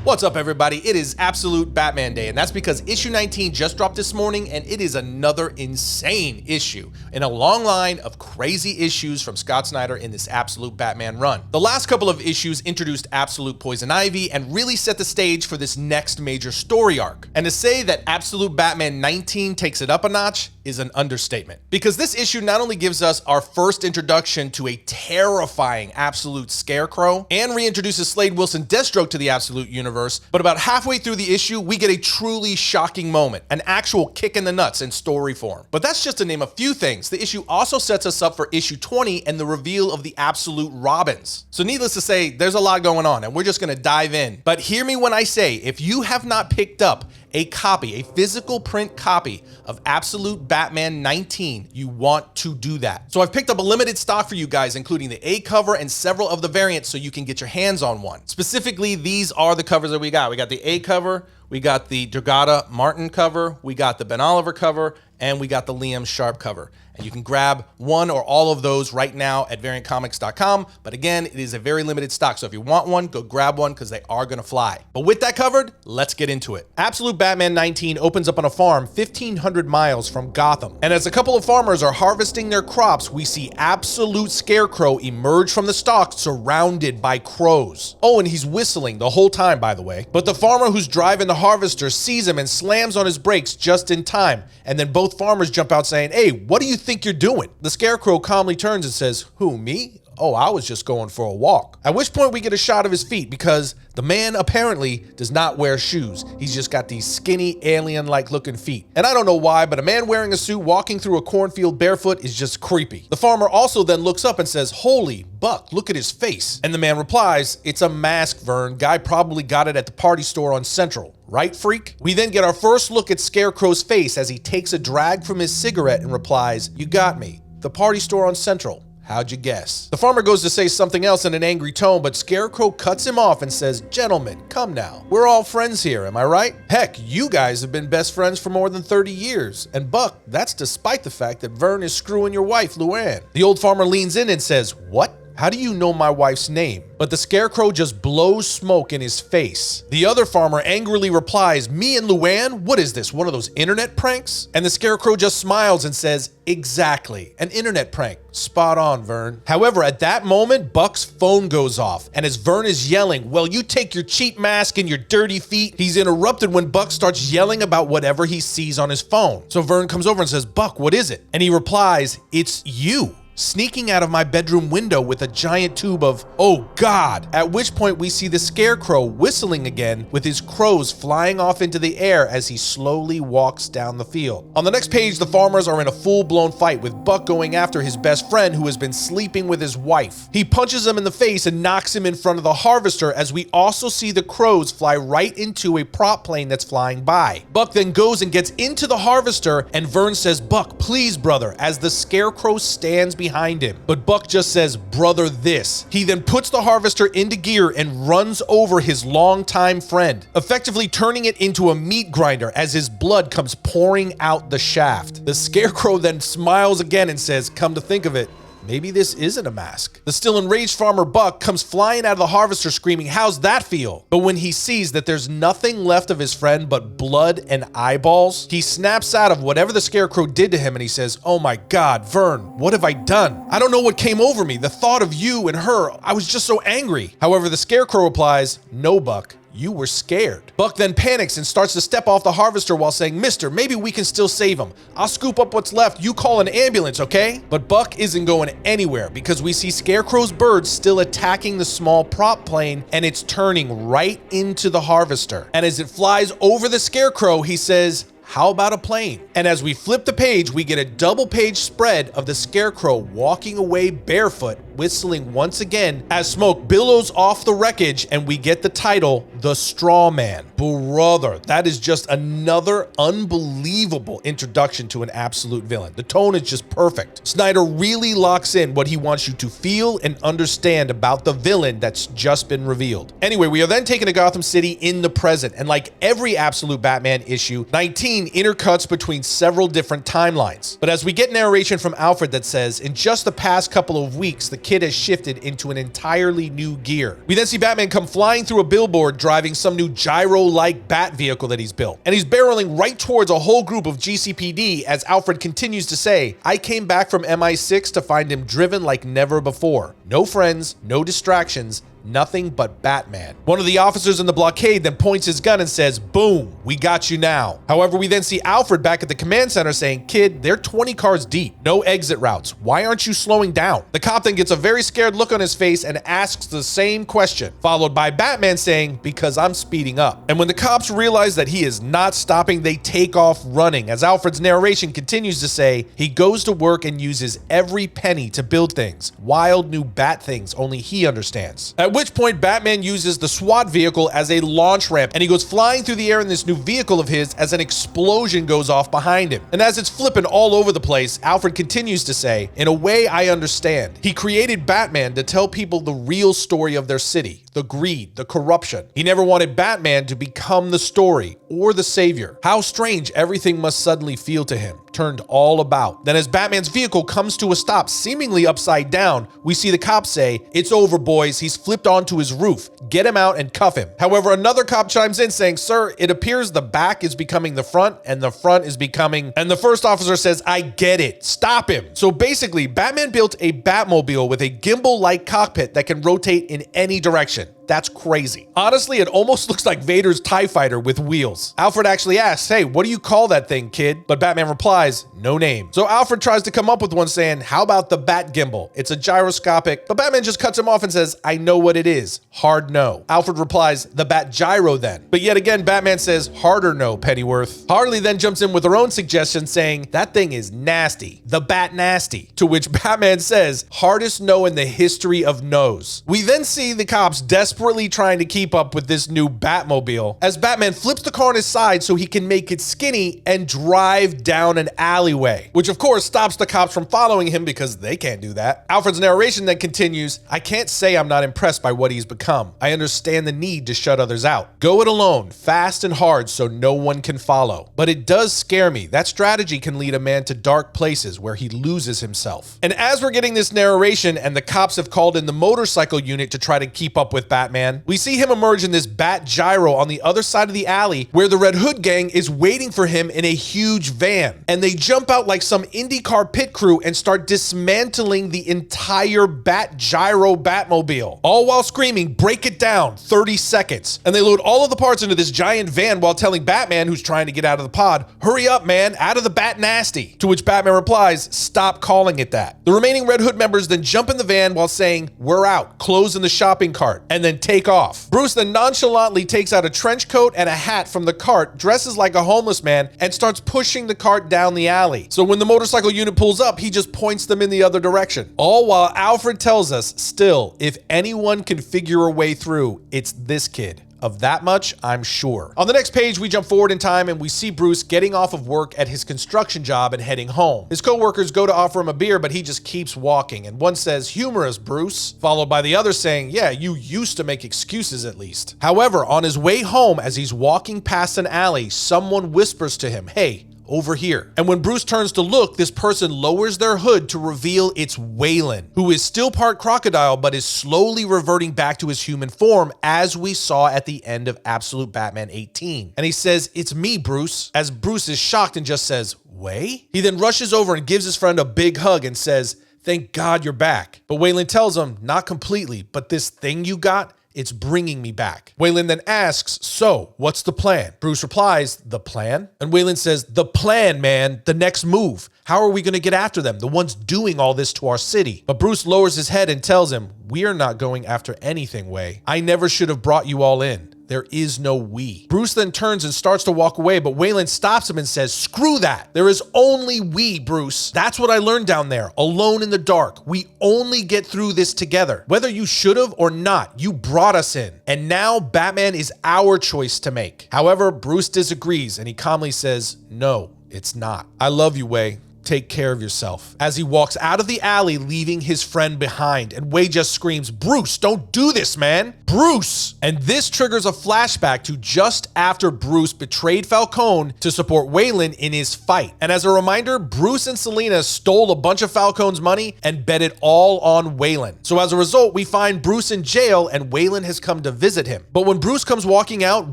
What's up, everybody? It is Absolute Batman Day, and that's because issue 19 just dropped this morning, and it is another insane issue in a long line of crazy issues from Scott Snyder in this Absolute Batman run. The last couple of issues introduced Absolute Poison Ivy and really set the stage for this next major story arc. And to say that Absolute Batman 19 takes it up a notch is an understatement, because this issue not only gives us our first introduction to a terrifying Absolute Scarecrow and reintroduces Slade Wilson Deathstroke to the Absolute universe, but about halfway through the issue, we get a truly shocking moment, an actual kick in the nuts in story form. But that's just to name a few things. The issue also sets us up for issue 20 and the reveal of the Absolute Robins. So needless to say, there's a lot going on, and we're just gonna dive in. But hear me when I say, if you have not picked up a copy, a physical print copy of Absolute Batman 19, you want to do that. So I've picked up a limited stock for you guys, including the A cover and several of the variants, so you can get your hands on one. Specifically, these are the covers that we got. We got the A cover, we got the Dragotta Martin cover, we got the Ben Oliver cover, and we got the Liam Sharp cover. And you can grab one or all of those right now at variantcomics.com. But again, it is a very limited stock. So if you want one, go grab one because they are gonna fly. But with that covered, let's get into it. Absolute Batman 19 opens up on a farm 1,500 miles from Gotham. And as a couple of farmers are harvesting their crops, we see Absolute Scarecrow emerge from the stalks surrounded by crows. Oh, and he's whistling the whole time, by the way. But the farmer who's driving the harvester sees him and slams on his brakes just in time. And then both farmers jump out saying, "Hey, what do you think you're doing?" The Scarecrow calmly turns and says, "Who, me? Oh, I was just going for a walk." At which point we get a shot of his feet, because the man apparently does not wear shoes. He's just got these skinny, alien-like looking feet. And I don't know why, but a man wearing a suit walking through a cornfield barefoot is just creepy. The farmer also then looks up and says, "Holy Buck, look at his face." And the man replies, "It's a mask, Vern. Guy probably got it at the party store on Central. Right, freak?" We then get our first look at Scarecrow's face as he takes a drag from his cigarette and replies, "You got me. The party store on Central. How'd you guess?" The farmer goes to say something else in an angry tone, but Scarecrow cuts him off and says, "Gentlemen, come now. We're all friends here, am I right? Heck, you guys have been best friends for more than 30 years. And Buck, that's despite the fact that Vern is screwing your wife, Luann." The old farmer leans in and says, "What? How do you know my wife's name?" But the Scarecrow just blows smoke in his face. The other farmer angrily replies, "Me and Luann? What is this, one of those internet pranks?" And the Scarecrow just smiles and says, "Exactly, an internet prank. Spot on, Vern." However, at that moment, Buck's phone goes off, and as Vern is yelling, "Well, you take your cheap mask and your dirty feet," he's interrupted when Buck starts yelling about whatever he sees on his phone. So Vern comes over and says, "Buck, what is it?" And he replies, "It's you, sneaking out of my bedroom window with a giant tube of, oh God." At which point we see the Scarecrow whistling again, with his crows flying off into the air as he slowly walks down the field. On the next page, the farmers are in a full-blown fight, with Buck going after his best friend who has been sleeping with his wife. He punches him in the face and knocks him in front of the harvester, as we also see the crows fly right into a prop plane that's flying by. Buck then goes and gets into the harvester, and Vern says, "Buck, please, brother," as the Scarecrow stands behind him. But Buck just says, "Brother this." He then puts the harvester into gear and runs over his longtime friend, effectively turning it into a meat grinder as his blood comes pouring out the shaft. The Scarecrow then smiles again and says, "Come to think of it, maybe this isn't a mask." The still enraged farmer Buck comes flying out of the harvester screaming, "How's that feel?" But when he sees that there's nothing left of his friend but blood and eyeballs, he snaps out of whatever the Scarecrow did to him and he says, "Oh my God, Vern, what have I done? I don't know what came over me. The thought of you and her, I was just so angry." However, the Scarecrow replies, "No, Buck, you were scared." Buck then panics and starts to step off the harvester while saying, "Mister, maybe we can still save him. I'll scoop up what's left. You call an ambulance, okay?" But Buck isn't going anywhere, because we see Scarecrow's bird still attacking the small prop plane, and it's turning right into the harvester. And as it flies over the Scarecrow, he says, "How about a plane?" And as we flip the page, we get a double page spread of the Scarecrow walking away barefoot, whistling once again as smoke billows off the wreckage, and we get the title, The Straw Man. Brother, that is just another unbelievable introduction to an absolute villain. The tone is just perfect. Snyder really locks in what he wants you to feel and understand about the villain that's just been revealed. Anyway, we are then taken to Gotham City in the present, and like every Absolute Batman issue, 19 scene intercuts between several different timelines. But as we get narration from Alfred that says, in just the past couple of weeks, the kid has shifted into an entirely new gear. We then see Batman come flying through a billboard driving some new gyro-like bat vehicle that he's built. And he's barreling right towards a whole group of GCPD as Alfred continues to say, I came back from MI6 to find him driven like never before. No friends, no distractions, nothing but Batman. One of the officers in the blockade then points his gun and says, boom, we got you now. However, we then see Alfred back at the command center saying, kid, they're 20 cars deep. No exit routes. Why aren't you slowing down? The cop then gets a very scared look on his face and asks the same question, followed by Batman saying, because I'm speeding up. And when the cops realize that he is not stopping, they take off running. As Alfred's narration continues to say, he goes to work and uses every penny to build things. Wild new bat things only he understands. At which point Batman uses the SWAT vehicle as a launch ramp and he goes flying through the air in this new vehicle of his as an explosion goes off behind him. And as it's flipping all over the place, Alfred continues to say, in a way I understand. He created Batman to tell people the real story of their city, the greed, the corruption. He never wanted Batman to become the story or the savior. How strange everything must suddenly feel to him, turned all about. Then as Batman's vehicle comes to a stop, seemingly upside down, we see the cops say, it's over boys, he's flipped onto his roof. Get him out and cuff him. However, another cop chimes in saying, sir, it appears the back is becoming the front and the front is becoming, and the first officer says, I get it, stop him. So basically, Batman built a Batmobile with a gimbal-like cockpit that can rotate in any direction. That's crazy. Honestly, it almost looks like Vader's TIE fighter with wheels. Alfred actually asks, hey, what do you call that thing, kid? But Batman replies, no name. So Alfred tries to come up with one saying, how about the Bat Gimbal? It's a gyroscopic, but Batman just cuts him off and says, I know what it is. Hard no. Alfred replies, the Bat Gyro then. But yet again, Batman says, harder no, Pennyworth. Harley then jumps in with her own suggestion saying, that thing is nasty. The Bat Nasty. To which Batman says, hardest no in the history of no's. We then see the cops desperately trying to keep up with this new Batmobile as Batman flips the car on his side so he can make it skinny and drive down an alleyway, which of course stops the cops from following him because they can't do that. Alfred's narration then continues, I can't say I'm not impressed by what he's become. I understand the need to shut others out. Go it alone, fast and hard so no one can follow. But it does scare me. That strategy can lead a man to dark places where he loses himself. And as we're getting this narration and the cops have called in the motorcycle unit to try to keep up with Batman, we see him emerge in this Bat Gyro on the other side of the alley where the Red Hood gang is waiting for him in a huge van. And they jump out like some IndyCar pit crew and start dismantling the entire Bat Gyro Batmobile, all while screaming, break it down, 30 seconds. And they load all of the parts into this giant van while telling Batman, who's trying to get out of the pod, hurry up, man, out of the Bat Nasty. To which Batman replies, stop calling it that. The remaining Red Hood members then jump in the van while saying, we're out, clothes in the shopping cart, and then take off. Bruce then nonchalantly takes out a trench coat and a hat from the cart, dresses like a homeless man, and starts pushing the cart down the alley. So when the motorcycle unit pulls up, he just points them in the other direction. All while Alfred tells us, still, if anyone can figure a way through, it's this kid. Of that much, I'm sure. On the next page, we jump forward in time and we see Bruce getting off of work at his construction job and heading home. His co-workers go to offer him a beer, but he just keeps walking. And one says, humorous, Bruce, followed by the other saying, yeah, you used to make excuses at least. However, on his way home, as he's walking past an alley, someone whispers to him, hey, over here. And when Bruce turns to look, this person lowers their hood to reveal it's Waylon, who is still part crocodile but is slowly reverting back to his human form, as we saw at the end of Absolute Batman 18. And he says, it's me, Bruce, as Bruce is shocked and just says, Way? He then rushes over and gives his friend a big hug and says, thank God you're back. But Waylon tells him, not completely, but this thing you got, it's bringing me back. Waylon then asks, so what's the plan? Bruce replies, the plan? And Waylon says, the plan, man, the next move. How are we going to get after them, the ones doing all this to our city? But Bruce lowers his head and tells him, we are not going after anything, Way. I never should have brought you all in. There is no we. Bruce then turns and starts to walk away, but Waylon stops him and says, screw that. There is only we, Bruce. That's what I learned down there, alone in the dark. We only get through this together. Whether you should have or not, you brought us in. And now Batman is our choice to make. However, Bruce disagrees and he calmly says, no, it's not. I love you, Way. Take care of yourself. As he walks out of the alley, leaving his friend behind, and Way just screams, Bruce, don't do this, man. Bruce! And this triggers a flashback to just after Bruce betrayed Falcone to support Waylon in his fight. And as a reminder, Bruce and Selena stole a bunch of Falcone's money and bet it all on Waylon. So as a result, we find Bruce in jail and Waylon has come to visit him. But when Bruce comes walking out,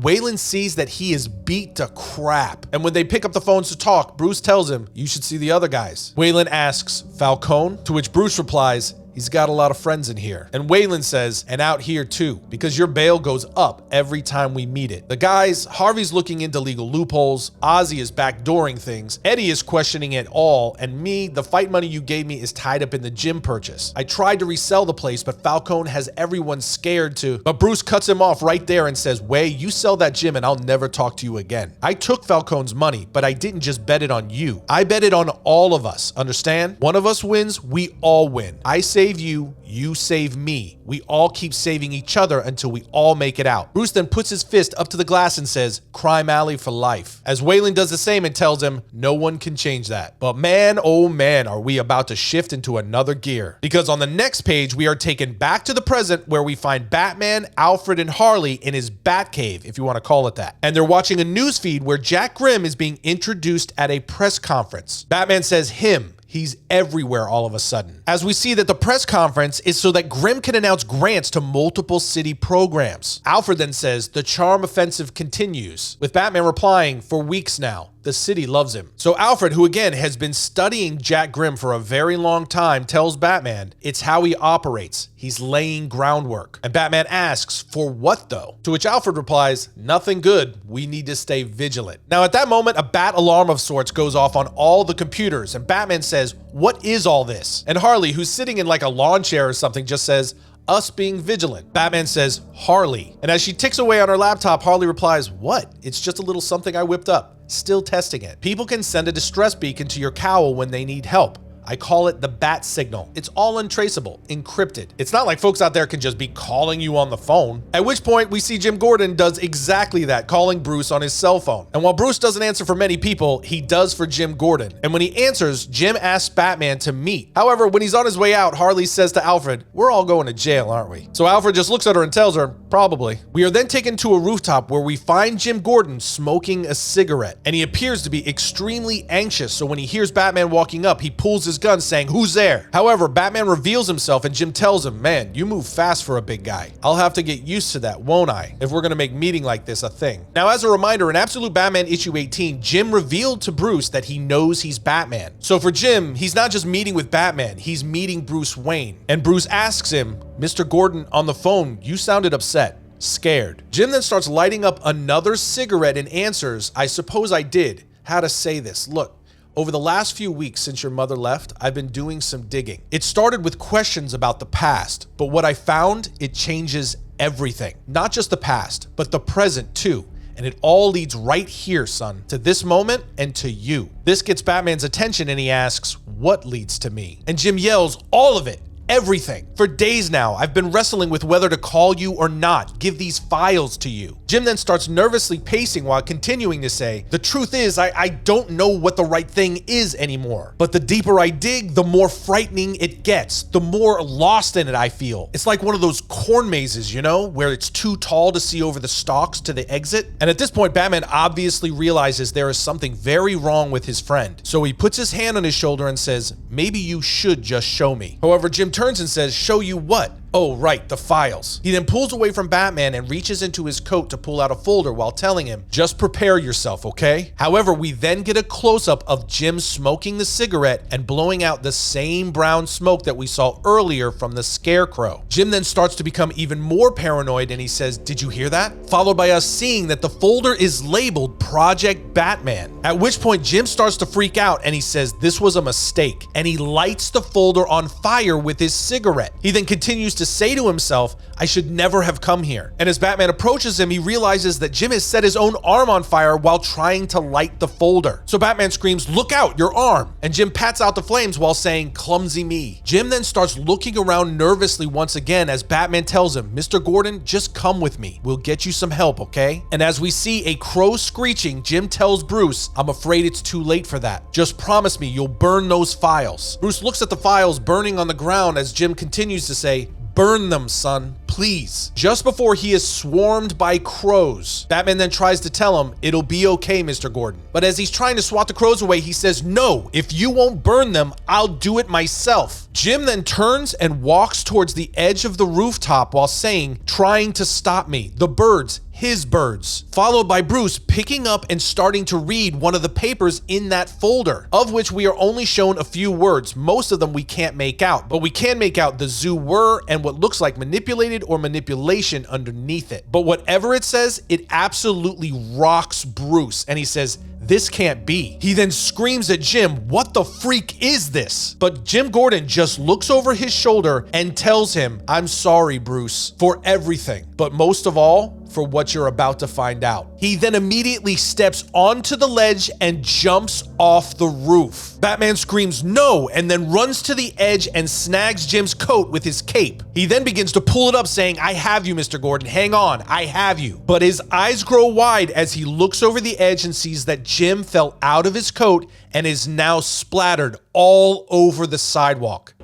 Waylon sees that he is beat to crap. And when they pick up the phones to talk, Bruce tells him, "You should see the other guys." Waylon asks, "Falcone?" To which Bruce replies, "He's got a lot of friends in here." And Waylon says, "And out here too, because your bail goes up every time we meet it." The guys, Harvey's looking into legal loopholes, Ozzy is backdooring things, Eddie is questioning it all, and me, the fight money you gave me is tied up in the gym purchase. I tried to resell the place, but Falcone has everyone scared to. But Bruce cuts him off right there and says, "Way, you sell that gym and I'll never talk to you again. I took Falcone's money, but I didn't just bet it on you. I bet it on all of us, understand? One of us wins, we all win. I save you, you save me. We all keep saving each other until we all make it out." Bruce then puts his fist up to the glass and says, "Crime Alley for life." As Waylon does the same and tells him, no one can change that. But man, oh man, are we about to shift into another gear. Because on the next page, we are taken back to the present where we find Batman, Alfred, and Harley in his Batcave, if you want to call it that. And they're watching a news feed where Jack Grimm is being introduced at a press conference. Batman says him. He's everywhere all of a sudden. As we see that the press conference is so that Grimm can announce grants to multiple city programs. Alfred then says the charm offensive continues, with Batman replying, "For weeks now. The city loves him." So Alfred, who again has been studying Jack Grimm for a very long time, tells Batman it's how he operates. He's laying groundwork. And Batman asks, "For what though?" To which Alfred replies, "Nothing good. We need to stay vigilant." Now at that moment, a bat alarm of sorts goes off on all the computers, and Batman says, "What is all this?" And Harley, who's sitting in like a lawn chair or something, just says, "Us being vigilant." Batman says, "Harley." And as she ticks away on her laptop, Harley replies, "What? It's just a little something I whipped up. Still testing it. People can send a distress beacon to your cowl when they need help. I call it the bat signal. It's all untraceable, encrypted. It's not like folks out there can just be calling you on the phone." At which point we see Jim Gordon does exactly that, calling Bruce on his cell phone. And while Bruce doesn't answer for many people, he does for Jim Gordon. And when he answers, Jim asks Batman to meet. However, when he's on his way out, Harley says to Alfred, "We're all going to jail, aren't we?" So Alfred just looks at her and tells her, "Probably." We are then taken to a rooftop where we find Jim Gordon smoking a cigarette. And he appears to be extremely anxious, so when he hears Batman walking up, he pulls his gun saying, "Who's there?" However, Batman reveals himself and Jim tells him, "Man, you move fast for a big guy. I'll have to get used to that, won't I, if we're gonna make meeting like this a thing." Now, as a reminder, in Absolute Batman issue 18, Jim revealed to Bruce that he knows he's Batman. So for Jim, he's not just meeting with Batman, he's meeting Bruce Wayne. And Bruce asks him, "Mr. Gordon, on the phone, you sounded upset. Scared." Jim then starts lighting up another cigarette and answers, "I suppose I did. How to say this? Look, over the last few weeks since your mother left, I've been doing some digging. It started with questions about the past, but what I found, it changes everything. Not just the past, but the present too. And it all leads right here, son, to this moment and to you." This gets Batman's attention and he asks, "What leads to me?" And Jim yells, "All of it. Everything. For days now, I've been wrestling with whether to call you or not, give these files to you." Jim then starts nervously pacing while continuing to say, "The truth is, I don't know what the right thing is anymore. But the deeper I dig, the more frightening it gets, the more lost in it I feel. It's like one of those corn mazes, you know, where it's too tall to see over the stalks to the exit." And at this point, Batman obviously realizes there is something very wrong with his friend. So he puts his hand on his shoulder and says, "Maybe you should just show me." However, Jim turns and says, "Show you what?" "Oh, right, the files." He then pulls away from Batman and reaches into his coat to pull out a folder while telling him, "Just prepare yourself, okay?" However, we then get a close-up of Jim smoking the cigarette and blowing out the same brown smoke that we saw earlier from the Scarecrow. Jim then starts to become even more paranoid and he says, "Did you hear that?" Followed by us seeing that the folder is labeled Project Batman. At which point Jim starts to freak out and he says this was a mistake, and he lights the folder on fire with his cigarette. He then continues to say to himself, "I should never have come here." And as Batman approaches him, he realizes that Jim has set his own arm on fire while trying to light the folder. So Batman screams, "Look out, your arm!" And Jim pats out the flames while saying, "Clumsy me." Jim then starts looking around nervously once again as Batman tells him, "Mr. Gordon, just come with me. We'll get you some help, okay?" And as we see a crow screeching, Jim tells Bruce, "I'm afraid it's too late for that. Just promise me you'll burn those files." Bruce looks at the files burning on the ground as Jim continues to say, burn them, son, please. Just before he is swarmed by crows, Batman then tries to tell him, it'll be okay, Mr. Gordon. But as he's trying to swat the crows away, he says, no, if you won't burn them, I'll do it myself. Jim then turns and walks towards the edge of the rooftop while saying, trying to stop me. The birds, his birds, followed by Bruce picking up and starting to read one of the papers in that folder, of which we are only shown a few words. Most of them we can't make out, but we can make out the zoo were and what looks like manipulated or manipulation underneath it. But whatever it says, it absolutely rocks Bruce, and he says, this can't be. He then screams at Jim, what the freak is this? But Jim Gordon just looks over his shoulder and tells him, I'm sorry, Bruce, for everything, but most of all, for what you're about to find out. He then immediately steps onto the ledge and jumps off the roof. Batman screams no and then runs to the edge and snags Jim's coat with his cape. He then begins to pull it up saying, I have you, Mr. Gordon, hang on, I have you. But his eyes grow wide as he looks over the edge and sees that Jim fell out of his coat and is now splattered all over the sidewalk.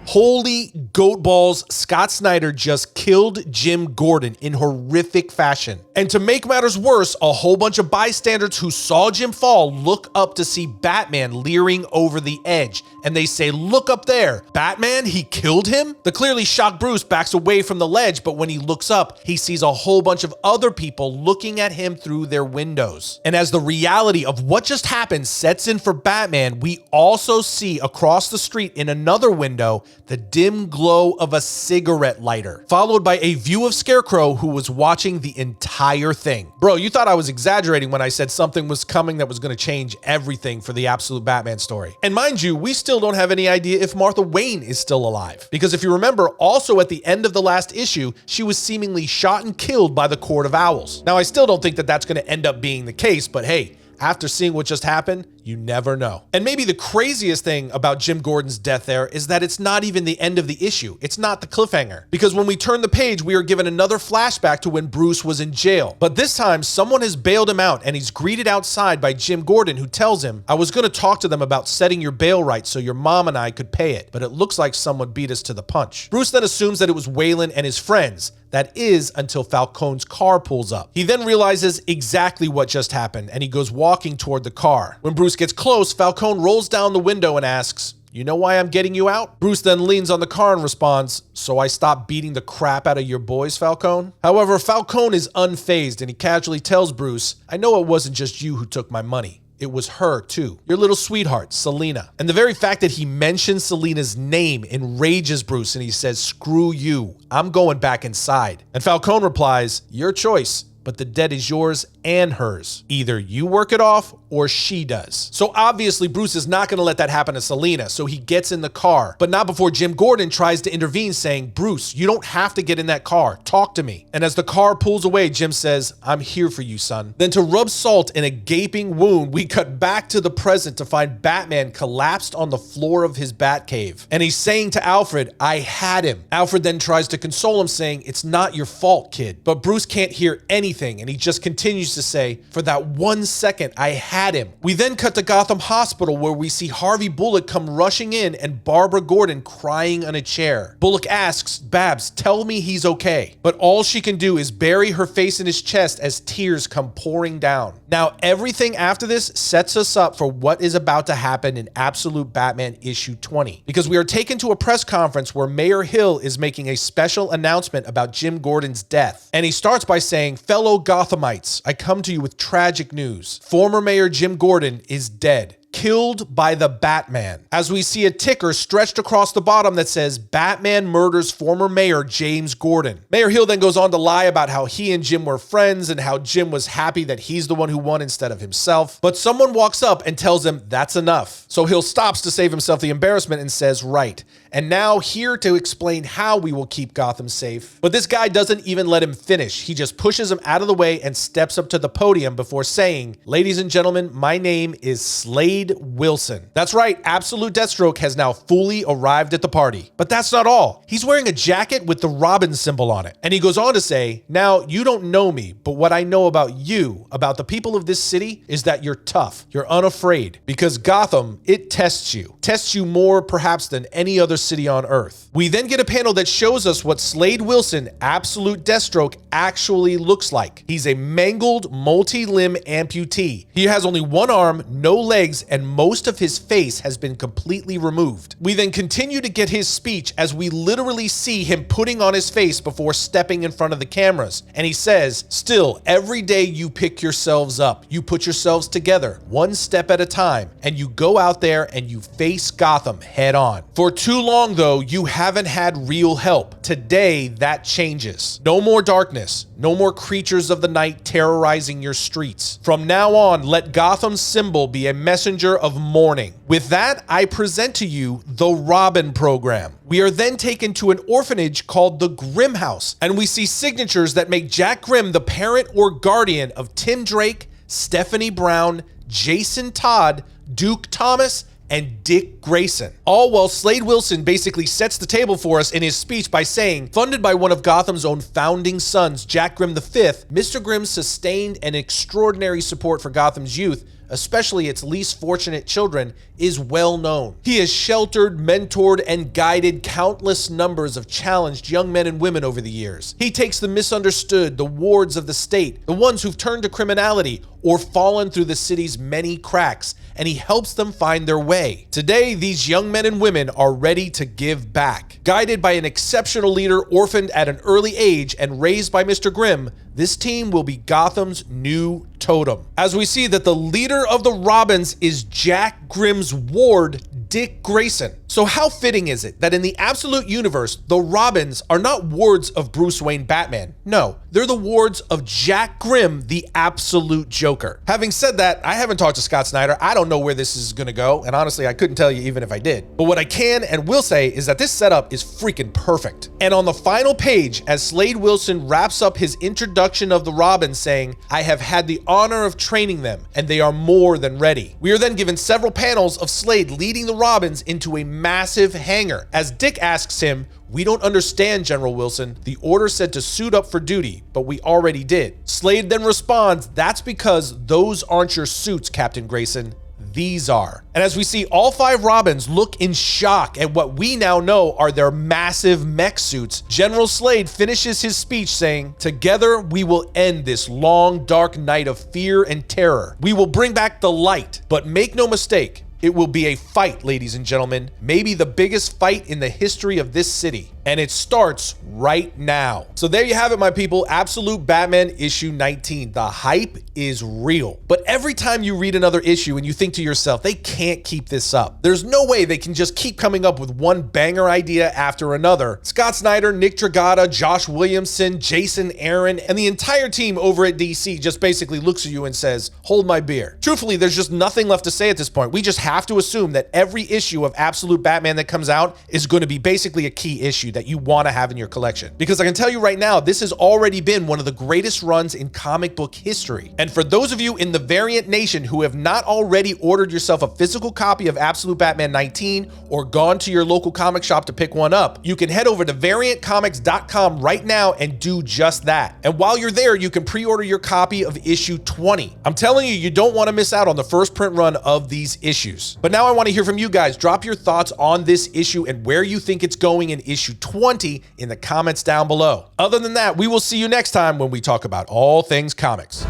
Holy goat balls, Scott Snyder just killed Jim Gordon in horrific fashion. And to make matters worse, a whole bunch of bystanders who saw Jim fall look up to see Batman leering over the edge. And they say, look up there, Batman, he killed him? The clearly shocked Bruce backs away from the ledge, but when he looks up, he sees a whole bunch of other people looking at him through their windows. And as the reality of what just happened sets in for Batman, we also see across the street in another window the dim glow of a cigarette lighter, followed by a view of Scarecrow, who was watching the entire thing. Bro, you thought I was exaggerating when I said something was coming that was going to change everything for the Absolute Batman story. And mind you, we still don't have any idea if Martha Wayne is still alive. Because if you remember, also at the end of the last issue, she was seemingly shot and killed by the Court of Owls. Now, I still don't think that that's going to end up being the case, but hey, after seeing what just happened, you never know. And maybe the craziest thing about Jim Gordon's death there is that it's not even the end of the issue. It's not the cliffhanger. Because when we turn the page, we are given another flashback to when Bruce was in jail. But this time, someone has bailed him out and he's greeted outside by Jim Gordon, who tells him, I was going to talk to them about setting your bail right so your mom and I could pay it, but it looks like someone beat us to the punch. Bruce then assumes that it was Waylon and his friends. That is until Falcone's car pulls up. He then realizes exactly what just happened and he goes walking toward the car. When Bruce gets close, Falcone rolls down the window and asks, you know why I'm getting you out? Bruce then leans on the car and responds, so I stop beating the crap out of your boys, Falcone? However, Falcone is unfazed and he casually tells Bruce, I know it wasn't just you who took my money. It was her too. Your little sweetheart, Selena. And the very fact that he mentions Selena's name enrages Bruce and he says, screw you, I'm going back inside. And Falcone replies, your choice, but the debt is yours and hers. Either you work it off or she does. So obviously Bruce is not going to let that happen to Selena, so he gets in the car, but not before Jim Gordon tries to intervene saying, Bruce, you don't have to get in that car. Talk to me. And as the car pulls away, Jim says, I'm here for you, son. Then to rub salt in a gaping wound, we cut back to the present to find Batman collapsed on the floor of his Batcave. And he's saying to Alfred, I had him. Alfred then tries to console him saying, it's not your fault, kid. But Bruce can't hear anything and he just continues to say, for that 1 second, I had him. We then cut to Gotham Hospital where we see Harvey Bullock come rushing in and Barbara Gordon crying on a chair. Bullock asks, Babs, tell me he's okay. But all she can do is bury her face in his chest as tears come pouring down. Now, everything after this sets us up for what is about to happen in Absolute Batman issue 20. Because we are taken to a press conference where Mayor Hill is making a special announcement about Jim Gordon's death. And he starts by saying, fellow Gothamites, I come to you with tragic news. Former Mayor Jim Gordon is dead. Killed by the Batman. As we see a ticker stretched across the bottom that says Batman murders former mayor James Gordon. Mayor Hill then goes on to lie about how he and Jim were friends and how Jim was happy that he's the one who won instead of himself. But someone walks up and tells him that's enough. So Hill stops to save himself the embarrassment and says, right. And now here to explain how we will keep Gotham safe. But this guy doesn't even let him finish. He just pushes him out of the way and steps up to the podium before saying, ladies and gentlemen, my name is Slade Slade Wilson. That's right, Absolute Deathstroke has now fully arrived at the party. But that's not all. He's wearing a jacket with the Robin symbol on it. And he goes on to say, now, you don't know me, but what I know about you, about the people of this city, is that you're tough. You're unafraid. Because Gotham, it tests you. Tests you more, perhaps, than any other city on Earth. We then get a panel that shows us what Slade Wilson, Absolute Deathstroke, actually looks like. He's a mangled, multi-limb amputee. He has only one arm, no legs, and most of his face has been completely removed. We then continue to get his speech as we literally see him putting on his face before stepping in front of the cameras. And he says, still, every day you pick yourselves up. You put yourselves together, one step at a time, and you go out there and you face Gotham head on. For too long, though, you haven't had real help. Today, that changes. No more darkness. No more creatures of the night terrorizing your streets. From now on, let Gotham's symbol be a messenger of mourning. With that, I present to you the Robin program. We are then taken to an orphanage called the Grimm House, and we see signatures that make Jack Grimm the parent or guardian of Tim Drake, Stephanie Brown, Jason Todd, Duke Thomas, and Dick Grayson. All while Slade Wilson basically sets the table for us in his speech by saying, funded by one of Gotham's own founding sons, Jack Grimm V, Mr. Grimm's sustained and extraordinary support for Gotham's youth, especially its least fortunate children, is well known. He has sheltered, mentored, and guided countless numbers of challenged young men and women over the years. He takes the misunderstood, the wards of the state, the ones who've turned to criminality or fallen through the city's many cracks, and he helps them find their way. Today, these young men and women are ready to give back. Guided by an exceptional leader orphaned at an early age and raised by Mr. Grimm, this team will be Gotham's new totem. As we see that the leader of the Robins is Jack Grimm's ward, Dick Grayson. So how fitting is it that in the Absolute universe, the Robins are not wards of Bruce Wayne Batman? No, they're the wards of Jack Grimm, the Absolute Joker. Having said that, I haven't talked to Scott Snyder. I don't know where this is gonna go, and honestly, I couldn't tell you even if I did. But what I can and will say is that this setup is freaking perfect. And on the final page, as Slade Wilson wraps up his introduction of the Robins saying, I have had the honor of training them, and they are more than ready. We are then given several panels of Slade leading the Robins into a massive hangar. As Dick asks him, we don't understand, General Wilson. The order said to suit up for duty, but we already did. Slade then responds, that's because those aren't your suits, Captain Grayson. These are. And as we see all 5 Robins look in shock at what we now know are their massive mech suits, General Slade finishes his speech saying, together we will end this long, dark night of fear and terror. We will bring back the light, but make no mistake, it will be a fight, ladies and gentlemen, maybe the biggest fight in the history of this city. And it starts right now. So there you have it, my people. Absolute Batman issue 19. The hype is real. But every time you read another issue and you think to yourself, they can't keep this up. There's no way they can just keep coming up with one banger idea after another. Scott Snyder, Nick Dragotta, Josh Williamson, Jason Aaron, and the entire team over at DC just basically looks at you and says, hold my beer. Truthfully, there's just nothing left to say at this point. We just have to assume that every issue of Absolute Batman that comes out is going to be basically a key issue that you want to have in your collection. Because I can tell you right now, this has already been one of the greatest runs in comic book history. And for those of you in the Variant Nation who have not already ordered yourself a physical copy of Absolute Batman 19 or gone to your local comic shop to pick one up, you can head over to variantcomics.com right now and do just that. And while you're there, you can pre-order your copy of issue 20. I'm telling you, you don't want to miss out on the first print run of these issues. But now I want to hear from you guys. Drop your thoughts on this issue and where you think it's going in issue 20 in the comments down below. Other than that, we will see you next time when we talk about all things comics.